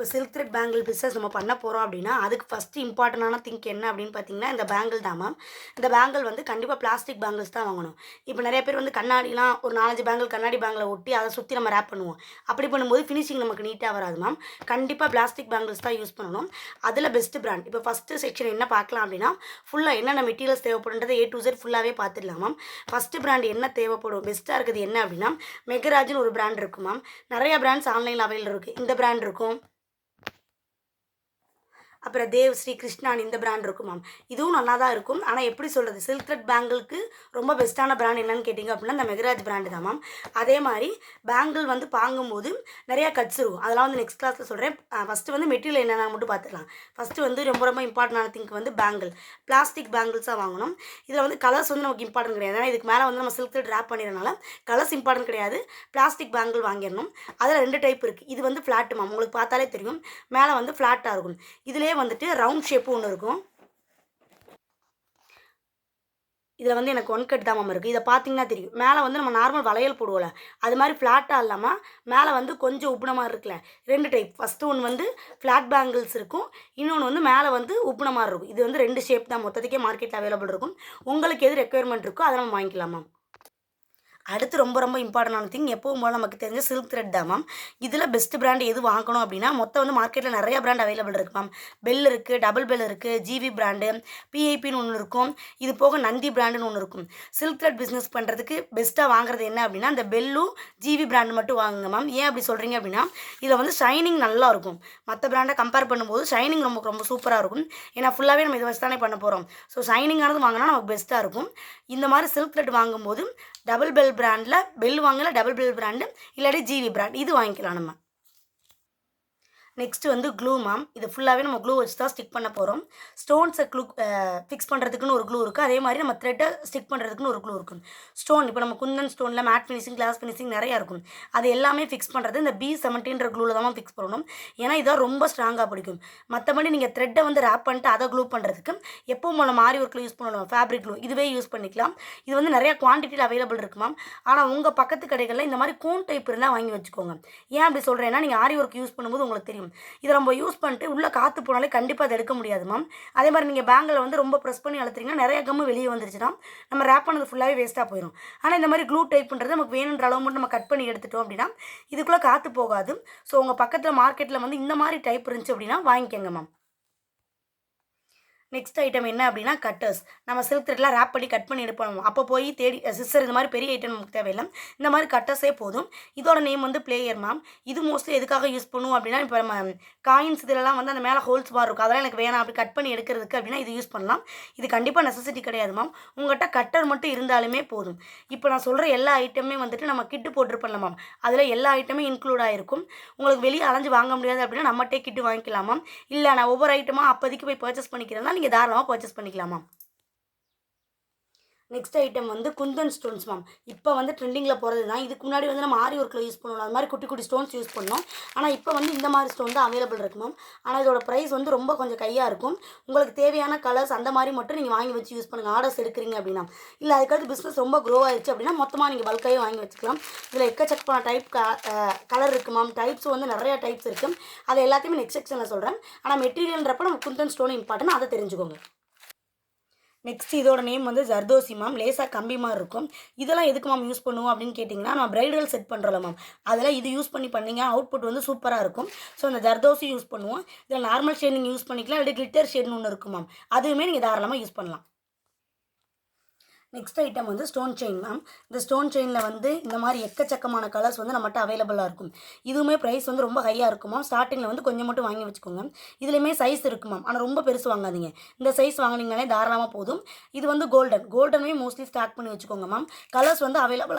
இப்போ silk thread bangle business நம்ம பண்ண போகிறோம் அப்படின்னா அதுக்கு ஃபஸ்ட்டு இம்பார்ட்டண்டான திங்க் என்ன அப்படின்னு பார்த்தீங்கன்னா இந்த பேங்கிள் தான் மேம். இந்த பேங்கிள் வந்து கண்டிப்பாக பிளாஸ்டிக் பேங்கிள்ஸ் தான் வாங்கணும். இப்போ நிறைய பேர் வந்து கண்ணாடிலாம் ஒரு 4 பேங்கிள் கண்ணாடி பேங்கில் ஒட்டி அதை சுற்றி நம்ம ரேப் பண்ணுவோம். அப்படி பண்ணும்போது ஃபினிஷிங் நமக்கு நீட்டாக வராது மேம். கண்டிப்பாக பிளாஸ்டிக் பேங்கிள்ஸ் தான் யூஸ் பண்ணணும். அதில் பெஸ்ட்டு பிராண்ட் இப்போ ஃபஸ்ட்டு செக்ஷன் என்ன பார்க்கலாம் அப்படின்னா ஃபுல்லாக என்னென்ன மெட்டீரியல்ஸ் தேவைப்படுன்றதை A to Z ஃபுல்லாகவே பார்த்துடலாம் மேம். ஃபஸ்ட்டு பிராண்ட் என்ன தேவைப்படும் பெஸ்ட்டாக இருக்குது என்ன அப்படின்னா மெகராஜ்னு ஒரு பிராண்ட் இருக்குது மேம். நிறைய பிராண்ட்ஸ் ஆன்லைனில் அவைலபிள் இருக்குது. இந்த பிராண்ட் இருக்கும். அப்புறம் தேவ் ஸ்ரீ கிருஷ்ணான் இந்த பிராண்ட் இருக்கும் மேம். இதுவும் நல்லா தான் இருக்கும். ஆனால் எப்படி சொல்கிறது சில்க் த்ரெட் பேங்கிளுக்கு ரொம்ப பெஸ்ட்டான பிராண்ட் என்னன்னு கேட்டிங்க அப்படின்னா இந்த மெகராஜ் பிராண்டு தான் மேம். அதே மாதிரி பேங்கிள் வந்து வாங்கும்போது நிறையா கட்ஸ் இருக்கும். அதெல்லாம் வந்து நெக்ஸ்ட் கிளாஸில் சொல்கிறேன். ஃபஸ்ட்டு வந்து மெட்டீரியல் என்னென்ன மட்டும் பார்த்துக்கலாம். ஃபஸ்ட்டு வந்து ரொம்ப ரொம்ப இம்பார்ட்டண்டான திங்க் வந்து பேங்கிள் பிளாஸ்டிக் பேங்கிள்ஸாக வாங்கணும். இதில் வந்து கலர்ஸ் வந்து நமக்கு இம்பார்ட்டன்ட் கிடையாது. ஏன்னா இதுக்கு மேலே வந்து நம்ம சில்க் த்ரெட் ரேப் பண்ணிடுறதுனால கலர்ஸ் இம்பார்ட்டன்ட் கிடையாது. பிளாஸ்டிக் பேங்கிள் வாங்கிடணும். அதில் 2 டைப் இருக்குது. இது வந்து ஃப்ளாட்டு மேம். உங்களுக்கு பார்த்தாலே தெரியும் மேலே வந்து ஃப்ளாட்டாக இருக்கும். இதிலே வந்துட்டு ரவுண்ட் ஷேப்பு ஒன்று இருக்கும். இதில் வந்து எனக்கு 1 கட் தான் மேம் இருக்குது. இதை பார்த்தீங்கன்னா தெரியும் மேலே வந்து நம்ம நார்மல் வளையல் போடுவோம்ல அது மாதிரி ஃப்ளாட்டாக இல்லாமல் மேலே வந்து கொஞ்சம் உப்புன மாதிரி இருக்குல்ல 2 டைப். ஃபஸ்ட்டு ஒன்று வந்து ஃப்ளாட் பேங்கிள்ஸ் இருக்கும். இன்னொன்று வந்து மேலே வந்து உப்புன மாதிரி இருக்கும். இது வந்து 2 ஷேப் தான் மொத்தத்துக்கே மார்க்கெட்டில் அவைலபிள் இருக்கும். உங்களுக்கு எது ரெக்குயர்மெண்ட் இருக்கோ அதை நம்ம வாங்கிக்கலாம் மேம். அடுத்து ரொம்ப ரொம்ப இம்பார்ட்டண்டான திங் எப்பவும் போல் நமக்கு தெரிஞ்ச சில்க் த்ரெட் தான் மேம். இதில் பெஸ்ட் பிராண்ட் எது வாங்கணும் அப்படின்னா மொத்தம் வந்து மார்க்கெட்டில் நிறைய பிராண்ட் அவைலபிள் இருக்குது மேம். பெல் இருக்குது, டபுள் பெல் இருக்குது, ஜிவி பிராண்டு, பிஐபின்னு ஒன்று இருக்கும். இது போக நந்தி பிராண்டுன்னு ஒன்று இருக்கும். சில்க் த்ரெட் பிஸ்னஸ் பண்ணுறதுக்கு பெஸ்ட்டாக வாங்குறது என்ன அப்படின்னா அந்த பெல்லும் ஜிவி பிராண்டு மட்டும் வாங்குங்க மேம். ஏன் அப்படி சொல்கிறீங்க அப்படின்னா இதில் வந்து ஷைனிங் நல்லா இருக்கும். மற்ற பிராண்டை கம்பேர் பண்ணும்போது ஷைனிங் ரொம்ப ரொம்ப சூப்பராக இருக்கும். ஏன்னா ஃபுல்லாகவே நம்ம இதை வச்சு தானே பண்ண போகிறோம். ஸோ ஷைனிங்கானது வாங்கினா நமக்கு பெஸ்ட்டாக இருக்கும். இந்த மாதிரி சில்க் த்ரெட் வாங்கும்போது டபுள் பெல் பிராண்டில் பெல் வாங்கல டபுள் பெல் பிராண்டு இல்லாட்டி ஜிவி பிராண்ட் இது வாங்கிக்கலாம் நம்ம. நெக்ஸ்ட்டு வந்து க்ளூ மேம். இது ஃபுல்லாகவே நம்ம க்ளூ வச்சு தான் ஸ்டிக் பண்ண போகிறோம். ஸ்டோன்ஸை ஃபிக்ஸ் பண்ணுறதுக்குன்னு ஒரு க்ளூ இருக்குது. அதே மாதிரி நம்ம த்ரெட்டை ஸ்டிக் பண்ணுறதுக்குன்னு ஒரு க்ளூ இருக்கும். ஸ்டோன் இப்போ நம்ம குந்தன் ஸ்டோனில் மேட் ஃபினிஷிங் கிளாஸ் ஃபினிஷிங் நிறையா இருக்கும். அது எல்லாமே ஃபிக்ஸ் பண்ணுறது இந்த B70ன்ற க்ளூவில் தான் ஃபிக்ஸ் பண்ணணும். ஏன்னா இதான் ரொம்ப ஸ்ட்ராங்காக பிடிக்கும். மற்றபடி நீங்கள் த்ரெட்டை வந்து ரேப் பண்ணிட்டு அதை க்ளூ பண்ணுறதுக்கு எப்பவும் போல மாறி ஒர்க்கில் யூஸ் பண்ணணும். ஃபேப்ரிக் க்ளூ இதுவே யூஸ் பண்ணிக்கலாம். இது வந்து நிறையா குவான்டிட்டியில் அவைலபிள் இருக்குது மேம். ஆனால் உங்கள் பக்கத்து கடைகளில் இந்த மாதிரி கோன் டைப் இருந்தால் வாங்கி வச்சுக்கோங்க. ஏன் அப்படி சொல்கிறேன்னா நீங்கள் ஆரி ஒர்க் யூஸ் பண்ணும்போது உங்களுக்கு தெரியும் இதை நம்ம யூஸ் பண்ணிட்டு உள்ளே காற்று போனாலே கண்டிப்பாக அதை எடுக்க முடியாது மேம். அதே மாதிரி நீங்கள் பேங்கில் வந்து ரொம்ப ப்ரெஸ் பண்ணி அழுத்துறீங்கன்னா நிறைய கம்மு வெளியே வந்துருச்சுன்னா நம்ம ரேப் பண்ணது ஃபுல்லாகவே வேஸ்ட்டாக போயிடும். ஆனால் இந்த மாதிரி க்ளூ டைப் பண்ணுறது நமக்கு வேணுன்ற அளவு மட்டும் நம்ம கட் பண்ணி எடுத்துட்டோம் அப்படின்னா இதுக்குள்ளே காற்று போகாது. ஸோ உங்கள் பக்கத்தில் மார்க்கெட்டில் வந்து இந்த மாதிரி டைப் இருந்துச்சு அப்படின்னா வாங்கிக்கோங்க மேம். நெக்ஸ்ட் ஐட்டம் என்ன அப்படின்னா கட்டர்ஸ். நம்ம சில்க் த்ரெட்லாம் ரேப் பண்ணி கட் பண்ணி எடுப்போம். அப்போ போய் தேடி சிஸ்டர் இந்த மாதிரி பெரிய ஐட்டம் நமக்கு தேவையில்லை. இந்த மாதிரி கட்டர்ஸே போதும். இதோட நேம் வந்து பிளேயர் மேம். இது மோஸ்ட்லி எதுக்காக யூஸ் பண்ணுவோம் அப்படின்னா இப்போ நம்ம காயின்ஸ் இதெல்லாம் வந்து அந்த மேலே ஹோல்ஸ் மாதிரி இருக்கும். அதெல்லாம் எனக்கு வேணாம் அப்படி கட் பண்ணி எடுக்கிறதுக்கு அப்படின்னா இது யூஸ் பண்ணலாம். இது கண்டிப்பாக நெசசிட்டி கிடையாது மேம். உங்கள்கிட்ட கட்டர் மட்டும் இருந்தாலுமே போதும். இப்போ நான் சொல்கிற எல்லா ஐட்டமே வந்துட்டு நம்ம கிட்டு போட்டிருப்போம்ல மேம். அதில் எல்லா ஐட்டமே இன்க்ளூட் ஆகிருக்கும். உங்களுக்கு வெளியே அலைஞ்சு வாங்க முடியாது அப்படின்னா நம்மகிட்டே கிட்டு வாங்கிக்கலாம் மேம். இல்லை நான் ஒவ்வொரு ஐட்டமாக அப்போதைக்கு போய் பர்ச்சேஸ் பண்ணிக்கிறேன்னா நீங்கள் தாராளமாக பர்ச்சேஸ் பண்ணிக்கலாமா. நெக்ஸ்ட் ஐட்டம் வந்து குந்தன் ஸ்டோன்ஸ் மேம். இப்போ வந்து ட்ரெண்டிங்கில் போகிறது தான். இதுக்கு முன்னாடி வந்து நம்ம ஆரி ஒர்க்கில் யூஸ் பண்ணுவோம். அது மாதிரி குட்டி குட்டி ஸ்டோன்ஸ் யூஸ் பண்ணோம். ஆனால் இப்போ வந்து இந்த மாதிரி ஸ்டோன் தான் அவைலபிள் இருக்குது மேம். ஆனால் இதோட ப்ரைஸ் வந்து ரொம்ப கொஞ்சம் கையாக இருக்கும். உங்களுக்கு தேவையான கலர்ஸ் அந்த மாதிரி மட்டும் நீங்கள் வாங்கி வச்சு யூஸ் பண்ணுங்கள் ஆர்டர்ஸ் எடுக்கிறீங்க அப்படின்னா. இல்லை அதுக்கடுத்து பிஸ்னஸ் ரொம்ப க்ரோ ஆயிடுச்சு அப்படின்னா மொத்தமாக நீங்கள் பல்காகவே வாங்கி வச்சுக்கலாம். இதில் எக்கச்சக்கமான டைப் கலர் இருக்குது மேம். டைப்ஸ் வந்து நிறையா டைப்ஸ் இருக்குது. அதை எல்லாத்தையுமே நெக்ஸ்ட் செக்ஷனில் சொல்கிறேன். ஆனால் மெட்டீரியல்ன்றப்போ நம்ம குந்தன் ஸ்டோன் இம்பார்ட்டன் அதை தெரிஞ்சுக்கோங்க. நெக்ஸ்ட் இதோட நேம் வந்து ஜர்தோசி மேம். லேசாக கம்பி மாதிரி இருக்கும். இதெல்லாம் எதுக்கு மேம் யூஸ் பண்ணுவோம் அப்படின்னு கேட்டிங்கன்னா நம்ம பிரைடல் செட் பண்ணுறோம்ல மேம். அதில் இது யூஸ் பண்ணி பண்ணிங்க அவுட்புட் வந்து சூப்பராக இருக்கும். ஸோ அந்த ஜர்தோசி யூஸ் பண்ணுவோம். இதில் நார்மல் ஷேட் நீங்கள் யூஸ் பண்ணிக்கலாம். இல்லை கிளிட்டர் ஷேட்னு ஒன்று இருக்கும் மேம். அதுவுமே நீங்கள் தாராளமாக யூஸ் பண்ணலாம். நெக்ஸ்ட் ஐட்டம் வந்து ஸ்டோன் செயின் மேம். இந்த ஸ்டோன் செயினில் வந்து இந்த மாதிரி எக்கச்சக்கமான கலர்ஸ் வந்து நம்மகிட்ட அவைலபிளாக இருக்கும். இதுவுமே ப்ரைஸ் வந்து ரொம்ப ஹையாக இருக்கும் மேம். ஸ்டார்டிங்கில் வந்து கொஞ்சம் மட்டும் வாங்கி வச்சுக்கோங்க. இதுலேயுமே சைஸ் இருக்கும் மேம். ஆனால் ரொம்ப பெருசு வாங்காதீங்க. இந்த சைஸ் வாங்கினீங்களே தாராளமாக போதும். இது வந்து கோல்டனுமே மோஸ்ட்லி ஸ்டாக் பண்ணி வச்சுக்கோங்க மேம். கலர்ஸ் வந்து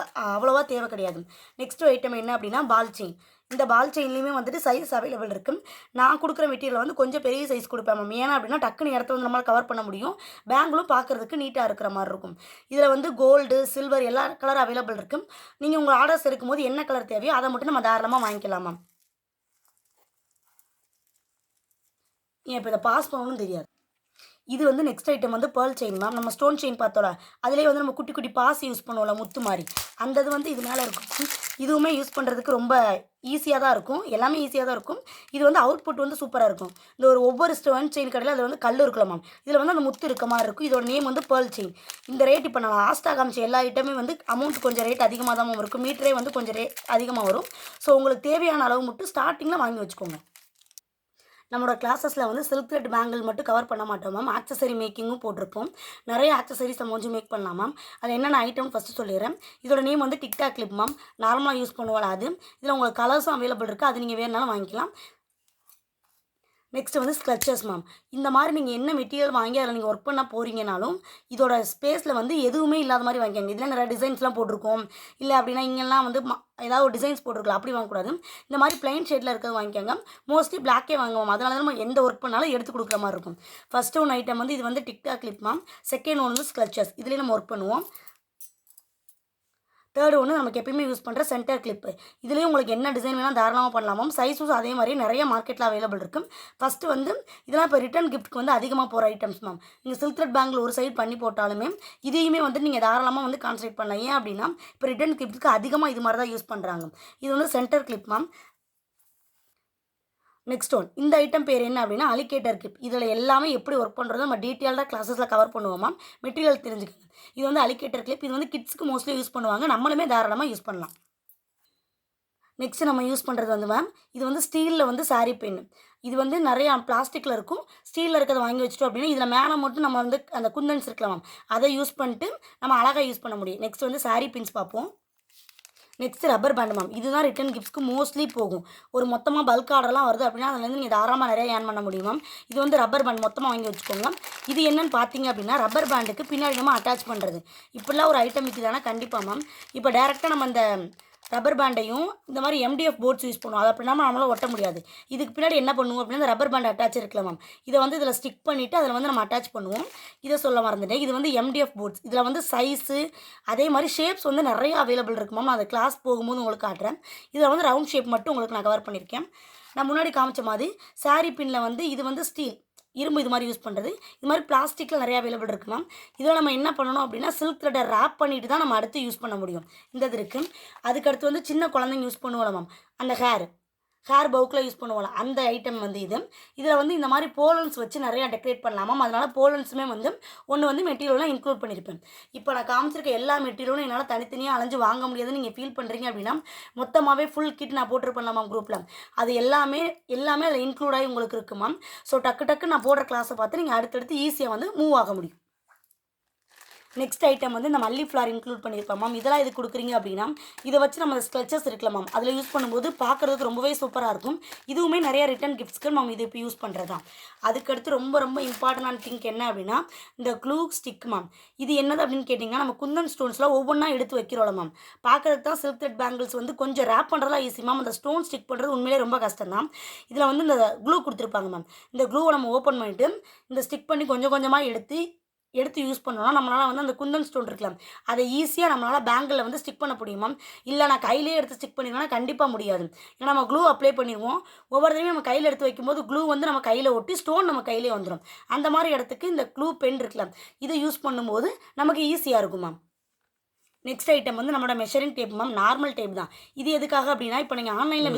அவ்வளோவா தேவை கிடையாது. நெக்ஸ்ட் ஐட்டம் என்ன அப்படின்னா பால் செயின். இந்த பால் செயின்லேயுமே வந்துட்டு சைஸ் அவைலபிள் இருக்குது. நான் கொடுக்குற மெட்டீரியல் வந்து கொஞ்சம் பெரிய சைஸ் கொடுப்பேன் மேம். ஏன்னா அப்படின்னா டக்குன்னு இடத்த வந்து நம்மளால் கவர் பண்ண முடியும். பேங்கிலும் பார்க்குறதுக்கு நீட்டாக இருக்கிற மாதிரி இருக்கும். இதில் வந்து கோல்டு சில்வர் எல்லா கலர் அவைலபிள் இருக்குது. நீங்கள் உங்கள் ஆர்டர்ஸ் எடுக்கும்போது என்ன கலர் தேவையோ அதை மட்டும் நம்ம தாராளமாக வாங்கிக்கலாம் மேம். ஏன் இப்போ இதை பாஸ் பண்ணணும்னு தெரியாது. இது வந்து நெக்ஸ்ட் ஐட்டம் வந்து பேர்ல் செயின் மேம். நம்ம ஸ்டோன் செயின் பார்த்தோம்ல, அதிலேயே வந்து நம்ம குட்டி குட்டி பாசி யூஸ் பண்ணுவோம்ல முத்து மாதிரி, அந்த இது வந்து இது மேலே இருக்கும். இதுவுமே யூஸ் பண்ணுறதுக்கு ரொம்ப ஈஸியாக தான் இருக்கும். எல்லாமே ஈஸியாக தான் இருக்கும். இது வந்து அவுட்புட் வந்து சூப்பராக இருக்கும். இந்த ஒவ்வொரு ஸ்டோன் செயின் கடையில் அதில் வந்து கல் இருக்குல்ல மேம், இதில் வந்து அந்த முத்து இருக்க மாதிரி இருக்கும். இதோட நேம் வந்து பேர்ல் செயின். இந்த ரேட் இப்போ நான் லாஸ்ட்டாக காமிச்ச எல்லா ஐட்டமே வந்து அமௌண்ட் கொஞ்சம் ரேட் அதிகமாக தான் இருக்கும். மீட்டரே வந்து கொஞ்சம் ரேட் அதிகமாக வரும். ஸோ உங்களுக்கு தேவையான அளவு மட்டும் ஸ்டார்டிங்கில் வாங்கி வச்சுக்கோங்க. நம்மளோட கிளாஸஸில் வந்து சில்க் த்ரெட் பேங்கிள் மட்டும் கவர் பண்ண மாட்டோம் மேம். ஆக்சசரி மேக்கிங்கும் போட்டிருப்போம். நிறைய ஆக்சசரிஸ் நம்ம வந்து மேக் பண்ணலாம் மேம். அது என்னென்ன ஐட்டம் ஃபஸ்ட்டு சொல்லிடுறேன். இதோட நேம் வந்து டிக்டாக் கிளிப் மேம். நார்மலாக யூஸ் பண்ணுவோம் அது. இதில் உங்களுக்கு கலர்ஸும் அவைலபிள் இருக்குது. அது நீங்கள் வேணுனாலும் வாங்கிக்கலாம். நெக்ஸ்ட் வந்து ஸ்க்ளச்சஸ் மேம். இந்த மாதிரி நீங்கள் என்ன மெட்டீரியல் வாங்கி அதில் நீங்கள் ஒர்க் பண்ண போகிறீங்கனாலும் இதோட ஸ்பேஸில் வந்து எதுவுமே இல்லாத மாதிரி வாங்கிக்கோங்க. இதில் நிறைய டிசைன்ஸ்லாம் போட்டிருக்கோம். இல்லை அப்படின்னா இங்கெல்லாம் வந்து ஏதாவது ஒரு டிசைன்ஸ் போட்டிருக்கலாம், அப்படி வாங்கக்கூடாது. இந்த மாதிரி பிளைன் ஷேடில் இருக்கிறது வாங்கிக்கோங்க. மோஸ்ட்லி பிளாக்கே வாங்குவோம். அதனால தான் நம்ம எந்த ஒர்க் பண்ணாலும் எடுத்து கொடுக்குற மாதிரி இருக்கும். ஃபஸ்ட்டு ஒன்று ஐட்டம் வந்து இது வந்து டிக்டாக் கிளிப் மேம். செகண்ட் ஒன்று வந்து ஸ்க்ளச்சஸ். இதுலேயே நம்ம ஒர்க் பண்ணுவோம். தேர்டு ஒன்று நமக்கு எப்பயுமே யூஸ் பண்ணுற சென்டர் கிளிப்பு. இதுலேயும் உங்களுக்கு என்ன டிசைன் வேணால் தாராளமாக பண்ணலாமாம். சைஸும் அதே மாதிரி நிறைய மார்க்கெட்டில் அவைலபிள் இருக்குது. ஃபஸ்ட்டு வந்து இதெல்லாம் இப்போ ரிட்டன் கிஃப்ட்டுக்கு வந்து அதிகமாக போகிற ஐட்டம்ஸ் மேம். நீங்கள் சில்க் த்ரெட் பேங்கில் ஒரு சைடு பண்ணி போட்டாலுமே இதையுமே வந்து நீங்கள் தாராளமாக வந்து கான்சன்ட்ரேட் பண்ணலாம். ஏன் அப்படின்னா இப்போ ரிட்டன் கிஃப்ட்டுக்கு அதிகமாக இது மாதிரி தான் யூஸ் பண்ணுறாங்க. இது வந்து centre clip ma'am. Next one, இந்த ஐட்டம் பேர் என்ன அப்படின்னா அலிகேட்டர் கிளிப். இதில் எல்லாமே எப்படி ஒர்க் பண்ணுறதோ நம்ம டீட்டெயில்டாக கிளாஸஸில் கவர் பண்ணுவோமா. மெட்டீரியல் தெரிஞ்சுக்கோங்க. இது வந்து அலிகேட்டர் கிளிப். இது வந்து கிட்ஸுக்கு மோஸ்ட்லி யூஸ் பண்ணுவாங்க. நம்மளுமே தாராளமாக யூஸ் பண்ணலாம். நெக்ஸ்ட் நம்ம யூஸ் பண்ணுறது வந்து மேம், இது வந்து ஸ்டீலில் வந்து சாரீ பின். இது வந்து நிறையா பிளாஸ்டிக்கில் இருக்கும். ஸ்டீலில் இருக்கிறத வாங்கி வச்சிட்டோம் அப்படின்னா இதில் மேலே மட்டும் நம்ம வந்து அந்த குந்தன்ஸ் இருக்கலாம் மேம், அதை யூஸ் பண்ணிட்டு நம்ம அழகாக யூஸ் பண்ண முடியும். நெக்ஸ்ட் வந்து சாரீ பின்ஸ் பார்ப்போம். Next rubber band ma'am. இதுதான் ரிட்டன் கிஃப்ட்ஸ்க்கு மோஸ்ட்லி போகும். ஒரு மொத்தமாக பல்க் ஆர்டர்லாம் வருது அப்படின்னா அதுலேருந்து நீங்கள் தாராளமாக நிறைய ஏர்ன் பண்ண முடியும் மேம். இது வந்து ரப்பர் பேண்ட் மொத்தமாக வாங்கி வச்சுக்கோங்க. இது என்னன்னு பார்த்தீங்க அப்படின்னா ரப்பர் பேண்டுக்கு பின்னாடி நம்ம அட்டாச் பண்ணுறது. இப்படிலாம் ஒரு ஐட்டம் இருக்குதானா கண்டிப்பாக மேம். இப்போ டேரெக்டாக நம்ம அந்த ரப்பர் பேண்டையும் இந்த மாதிரி எம்டிஎஃப் போர்ட்ஸ் யூஸ் பண்ணுவோம். அதை அப்படின்னா நம்மளால் ஒட்ட முடியாது. இதுக்கு பின்னாடி என்ன பண்ணுவோம் அப்படின்னா இந்த ரப்பர் பேண்ட் அட்டாச் இருக்குல்ல மேம், இதை வந்து இதில் ஸ்டிக் பண்ணிவிட்டு அதில் வந்து நம்ம அட்டாச் பண்ணுவோம். இதை சொல்ல மறந்துட்டேன். இது வந்து எம்டிஎஃப் போர்ட்ஸ். இதில் வந்து சைஸு அதே மாதிரி ஷேப்ஸ் வந்து நிறைய அவைலபிள் இருக்குது மேம். நான் அதை கிளாஸ் போகும்போது உங்களுக்கு காட்டுறேன். இதில் வந்து ரவுண்ட் ஷேப் மட்டும் உங்களுக்கு நான் கவர் பண்ணியிருக்கேன். நான் முன்னாடி காமிச்ச மாதிரி சாரீ பின்னில் வந்து இது வந்து ஸ்டீல் இரும்பு இது மாதிரி யூஸ் பண்ணுறது. இது மாதிரி பிளாஸ்டிக்கில் நிறையா அவைலபிள் இருக்குது மேம். இதில் நம்ம என்ன பண்ணணும் அப்படின்னா சில்க் த்ரெட்டை ரேப் பண்ணிட்டு தான் நம்ம அடுத்து யூஸ் பண்ண முடியும். இந்த இது இருக்குது. அதுக்கடுத்து வந்து சின்ன குழந்தைங்க யூஸ் பண்ணுவோம்ல மேம், அந்த ஹேர் பவுக்கில் யூஸ் பண்ணுவோம்ல அந்த ஐட்டம் வந்து இது. இதில் வந்து இந்த மாதிரி போலன்ஸ் வச்சு நிறையா டெக்கரேட் பண்ணலாமா. அதனால் போலன்ஸுமே வந்து ஒன்று வந்து மெட்டீரியல்லாம் இன்க்ளூட் பண்ணியிருப்பேன். இப்போ நான் காமிச்சிருக்க எல்லா மெட்டீரியலும் என்னால் தனித்தனியாக அலைஞ்சு வாங்க முடியாதுன்னு நீங்கள் ஃபீல் பண்ணுறீங்க அப்படின்னா மொத்தமாகவே ஃபுல் கிட் நான் போட்டிருப்பேன் மேம் குரூப்பில். அது எல்லாமே அதில் இன்க்ளூட் ஆகி உங்களுக்கு இருக்குது மேம். ஸோ டக்கு நான் போடுற கிளாஸை பார்த்து நீங்கள் அடுத்தடுத்து ஈஸியாக வந்து மூவ் ஆக முடியும். நெக்ஸ்ட் ஐட்டம் வந்து இந்த மல்லி ஃப்ளார் இன்க்ளூட் பண்ணியிருப்பேன் மேம். இதெல்லாம் இது கொடுக்குறீங்க அப்படின்னா இதை வச்சு நம்ம ஸ்க்ளச்சஸ் இருக்குல்ல மேம், அதில் யூஸ் பண்ணும்போது பார்க்குறதுக்கு ரொம்பவே சூப்பராக இருக்கும். இதுவுமே நிறைய ரிட்டன் கிஃப்ட்ஸ்க்கு மேம் இது இப்போ யூஸ் பண்ணுறது தான். அதுக்கடுத்து ரொம்ப இம்பார்ட்டண்டான திங்க் என்ன அப்படின்னா இந்த க்ளூ ஸ்டிக் மேம். இது என்னது அப்படின்னு கேட்டிங்கன்னா நம்ம குந்தன் ஸ்டோன்ஸ்லாம் ஒவ்வொன்றா எடுத்து வைக்கிறோம்ல மேம். பார்க்குறதுக்கு தான் சில்க் த்ரெட் பேங்கிள்ஸ் வந்து கொஞ்சம் ரேப் பண்ணுறதுலாம் ஈஸி மேம். அந்த ஸ்டோன் ஸ்டிக் பண்ணுறது உண்மையிலே ரொம்ப கஷ்டம் தான். இதில் வந்து இந்த க்ளூ கொடுத்துருப்பாங்க மேம். இந்த க்ளூவை நம்ம ஓப்பன் பண்ணிவிட்டு இந்த ஸ்டிக் பண்ணி கொஞ்சமாக எடுத்து யூஸ் பண்ணோம்னா நம்மளால் வந்து அந்த குந்தன் ஸ்டோன் இருக்கலாம் அதை ஈஸியாக நம்மளால் பேங்கில் வந்து ஸ்டிக் பண்ண முடியுமா. இல்லை நான் கையிலே எடுத்து ஸ்டிக் பண்ணிடுவேன்னா கண்டிப்பாக முடியாது. ஏன்னா நம்ம க்ளூ அப்ளை பண்ணிடுவோம். ஒவ்வொரு தடவையும் நம்ம கையில் எடுத்து வைக்கும்போது க்ளூ வந்து நம்ம கையில் ஒட்டி ஸ்டோன் நம்ம கையிலே வந்துடும். அந்த மாதிரி இடத்துக்கு இந்த க்ளூ பென் இருக்கலாம், இதை யூஸ் பண்ணும்போது நமக்கு ஈஸியாக இருக்கும் மேம். நெக்ஸ்ட் ஐட்டம் வந்து நம்மளோட measuring tape ma'am. Normal tape தான். இது எதுக்காக அப்படின்னா இப்போ நீங்கள் ஆன்லைனில்